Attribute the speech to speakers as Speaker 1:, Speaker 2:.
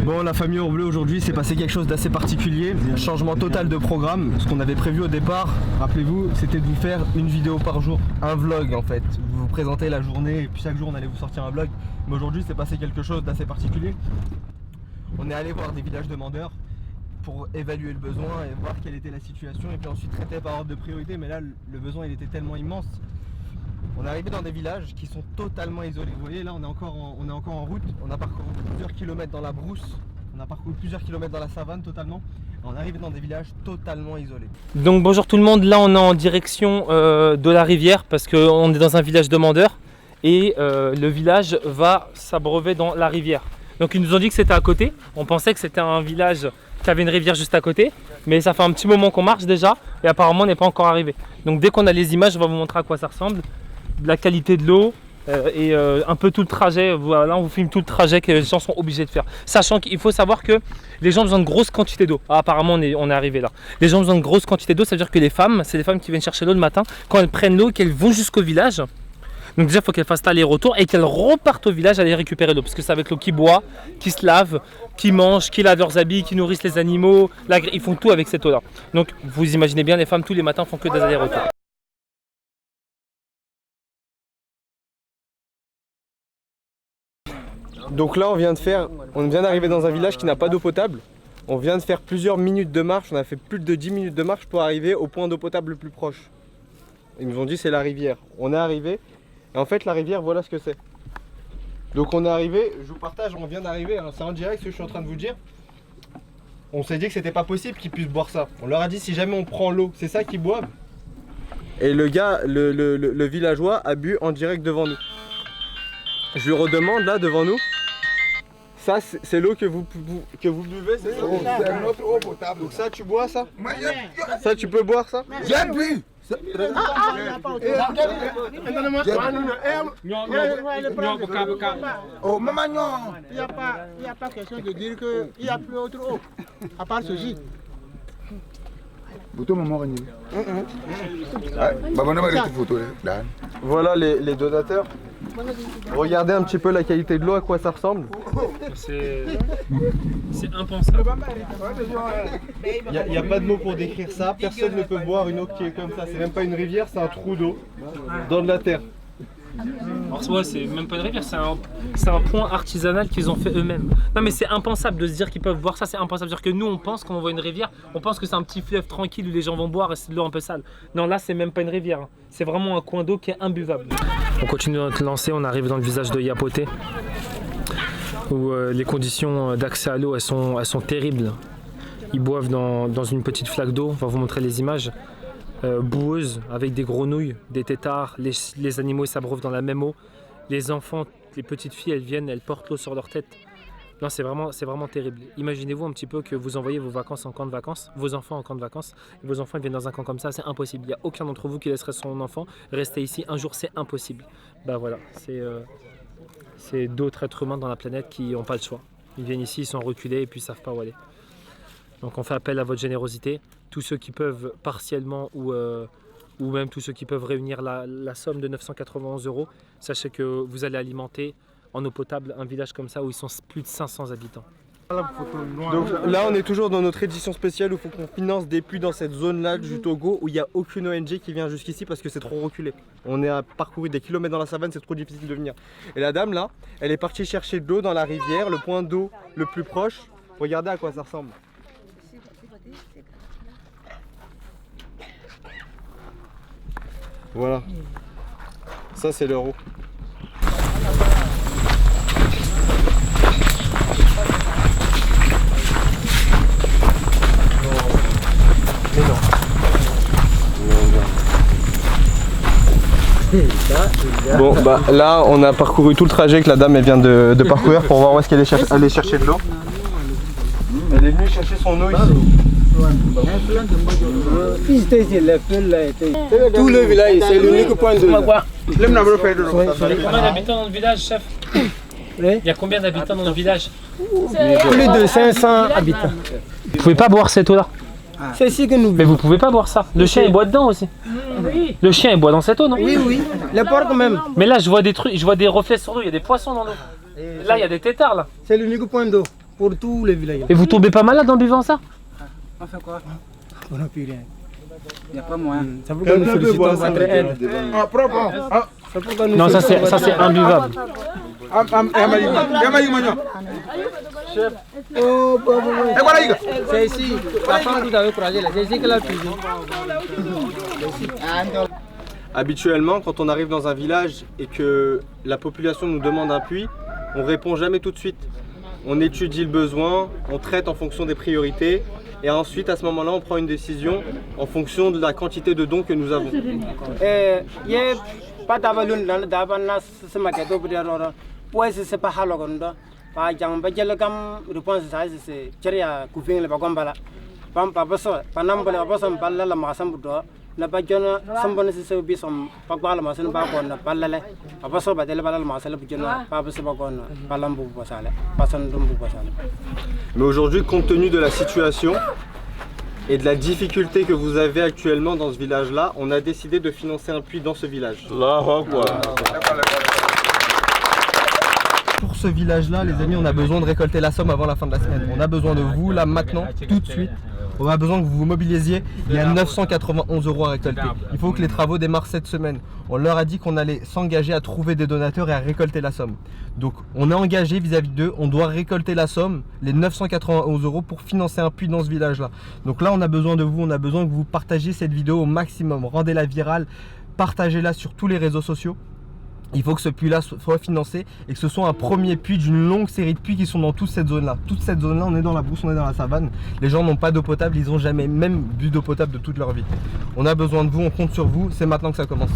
Speaker 1: Bon, la famille Ourbleu, aujourd'hui, c'est passé quelque chose d'assez particulier. Changement total de programme. Ce qu'on avait prévu au départ, rappelez-vous, c'était de vous faire une vidéo par jour. Un vlog en fait. Vous vous présentez la journée et puis chaque jour on allait vous sortir un vlog. Mais aujourd'hui, c'est passé quelque chose d'assez particulier. On est allé voir des villages demandeurs pour évaluer le besoin et voir quelle était la situation et puis ensuite traiter par ordre de priorité. Mais là, le besoin il était tellement immense. On est arrivé dans des villages qui sont totalement isolés. Vous voyez, là on est encore en route. On a parcouru plusieurs kilomètres dans la brousse. On a parcouru plusieurs kilomètres dans la savane totalement. Et on est arrivé dans des villages totalement isolés.
Speaker 2: Donc bonjour tout le monde, là on est en direction de la rivière parce qu'on est dans un village demandeur et le village va s'abreuver dans la rivière. Donc ils nous ont dit que c'était à côté. On pensait que c'était un village qui avait une rivière juste à côté. Mais ça fait un petit moment qu'on marche déjà et apparemment on n'est pas encore arrivé. Donc dès qu'on a les images, on va vous montrer à quoi ça ressemble. De la qualité de l'eau et un peu tout le trajet. Voilà, on vous filme tout le trajet que les gens sont obligés de faire. Sachant qu'il faut savoir que les gens ont besoin de grosses quantités d'eau. Ah, apparemment on est arrivé là. Les gens ont besoin de grosses quantités d'eau, ça veut dire que les femmes, c'est des femmes qui viennent chercher l'eau le matin. Quand elles prennent l'eau, qu'elles vont jusqu'au village. Donc déjà il faut qu'elles fassent l'aller-retour et qu'elles repartent au village aller récupérer l'eau. Parce que c'est avec l'eau qui boit, qui se lave, qui mangent, qui lavent leurs habits, qui nourrissent les animaux. Ils font tout avec cette eau là. Donc vous imaginez bien, les femmes tous les matins font que des allers-retours.
Speaker 1: Donc là on vient d'arriver dans un village qui n'a pas d'eau potable. On vient de faire plusieurs minutes de marche, on a fait plus de 10 minutes de marche pour arriver au point d'eau potable le plus proche. Ils nous ont dit c'est la rivière. On est arrivé et en fait la rivière voilà ce que c'est. Donc on est arrivé, je vous partage, on vient d'arriver, hein, c'est en direct ce que je suis en train de vous dire. On s'est dit que c'était pas possible qu'ils puissent boire ça. On leur a dit si jamais on prend l'eau, c'est ça qu'ils boivent. Et le gars, le villageois a bu en direct devant nous. Je lui redemande là devant nous. Ça, c'est l'eau que vous buvez, c'est ça?
Speaker 3: C'est notre eau potable.
Speaker 1: Donc ça, tu bois ça? Ça, tu peux boire ça?
Speaker 3: J'ai bu. Oh, maman, non.
Speaker 4: Il n'y a pas question de dire qu'il n'y a plus autre eau, à part ceci.
Speaker 1: Voilà les donateurs. Regardez un petit peu la qualité de l'eau, à quoi ça ressemble.
Speaker 2: C'est impensable.
Speaker 1: Il n'y a pas de mots pour décrire ça. Personne ne peut boire une eau qui est comme ça. C'est même pas une rivière, c'est un trou d'eau dans de la terre.
Speaker 2: Alors ouais, c'est même pas une rivière, c'est un point artisanal qu'ils ont fait eux-mêmes. Non mais c'est impensable de se dire qu'ils peuvent boire ça, c'est impensable. C'est-à-dire que nous on pense quand on voit une rivière, on pense que c'est un petit fleuve tranquille où les gens vont boire et c'est de l'eau un peu sale. Non là c'est même pas une rivière, hein. C'est vraiment un coin d'eau qui est imbuvable. On continue notre lancée, on arrive dans le village de Yapoté où les conditions d'accès à l'eau elles sont terribles. Ils boivent dans une petite flaque d'eau, on va vous montrer les images. Boueuse avec des grenouilles, des têtards, les animaux s'abreuvent dans la même eau. Les enfants, les petites filles, elles viennent, elles portent l'eau sur leur tête. Non, c'est vraiment terrible. Imaginez-vous un petit peu que vous envoyez vos vacances en camp de vacances, vos enfants en camp de vacances, et vos enfants viennent dans un camp comme ça, c'est impossible. Il n'y a aucun d'entre vous qui laisserait son enfant rester ici un jour, c'est impossible. Bah voilà, c'est d'autres êtres humains dans la planète qui n'ont pas le choix. Ils viennent ici, ils sont reculés et puis ils ne savent pas où aller. Donc on fait appel à votre générosité. Tous ceux qui peuvent partiellement ou même tous ceux qui peuvent réunir la somme de 991 €, sachez que vous allez alimenter en eau potable un village comme ça où ils sont plus de 500 habitants.
Speaker 1: Donc là on est toujours dans notre édition spéciale où il faut qu'on finance des puits dans cette zone là du Togo où il n'y a aucune ONG qui vient jusqu'ici parce que c'est trop reculé. On est à parcourir des kilomètres dans la savane, c'est trop difficile de venir. Et la dame là, elle est partie chercher de l'eau dans la rivière, le point d'eau le plus proche. Regardez à quoi ça ressemble. Voilà, ça c'est l'euro. Bon bah là on a parcouru tout le trajet que la dame elle vient de parcourir pour voir où est-ce qu'elle est allée chercher de l'eau. Elle est venue chercher son eau ici.
Speaker 4: Tout le village, c'est l'unique point d'eau.
Speaker 2: Il y a combien d'habitants dans le village, chef? Il y a combien d'habitants dans le village?
Speaker 4: Plus de 500 habitants.
Speaker 2: Vous pouvez pas boire cette eau-là?
Speaker 4: C'est ici que nous
Speaker 2: Mais vous pouvez pas boire ça. Le chien il boit dedans aussi.
Speaker 4: Oui.
Speaker 2: Le chien il boit dans cette eau, non?
Speaker 4: Oui, oui. Les porcs même.
Speaker 2: Mais là je vois des trucs, je vois des reflets sur l'eau, il y a des poissons dans l'eau. Là il y a des têtards là.
Speaker 4: C'est l'unique point d'eau.
Speaker 5: pour tous les villages.
Speaker 2: Et vous tombez pas malade en buvant ça?
Speaker 5: On fait quoi? On n'a plus rien. Il n'y a pas moyen. C'est pourquoi nous félicitons votre aide.
Speaker 3: Ah, propre. Ah,
Speaker 5: C'est pourquoi nous
Speaker 2: Non, ça
Speaker 5: félicitons
Speaker 2: c'est
Speaker 5: votre
Speaker 2: imbuvable.
Speaker 5: Oh, bah, bah, bah.
Speaker 3: Et voilà, Iga.
Speaker 5: C'est ici, la femme que vous avez croisée là, c'est ici qu'elle a cuisiné.
Speaker 1: Habituellement, quand on arrive dans un village et que la population nous demande un puits, on répond jamais tout de suite. On étudie le besoin, on traite en fonction des priorités et ensuite à ce moment-là on prend une décision en fonction de la quantité de dons que nous avons.
Speaker 5: Ye pas d'avalun dans le davana se maqueto pour dire ouais c'est pas halogonda pas jang ba jël kam réponse ça c'est ceria couvin le bagambala pam papa so panam bala papa so balla la masam do na ba jona sambon se bi som pakbala masen ba ko na ballale papa so ba dele bala masala bu jona papa se ba ko na balam bu basale pasan dum bu basale.
Speaker 1: Mais aujourd'hui, compte tenu de la situation et de la difficulté que vous avez actuellement dans ce village-là, on a décidé de financer un puits dans ce village. Pour ce village-là, les amis, on a besoin de récolter la somme avant la fin de la semaine. On a besoin de vous, là, maintenant, tout de suite. On a besoin que vous vous mobilisiez. Il y a 991 € à récolter. Il faut que les travaux démarrent cette semaine. On leur a dit qu'on allait s'engager à trouver des donateurs et à récolter la somme. Donc, on est engagé vis-à-vis d'eux. On doit récolter la somme, les 991 € pour financer un puits dans ce village-là. Donc là, on a besoin de vous. On a besoin que vous partagiez cette vidéo au maximum. Rendez-la virale. Partagez-la sur tous les réseaux sociaux. Il faut que ce puits-là soit financé et que ce soit un premier puits d'une longue série de puits qui sont dans toute cette zone-là. Toute cette zone-là, on est dans la brousse, on est dans la savane. Les gens n'ont pas d'eau potable, ils n'ont jamais même bu d'eau potable de toute leur vie. On a besoin de vous, on compte sur vous, c'est maintenant que ça commence.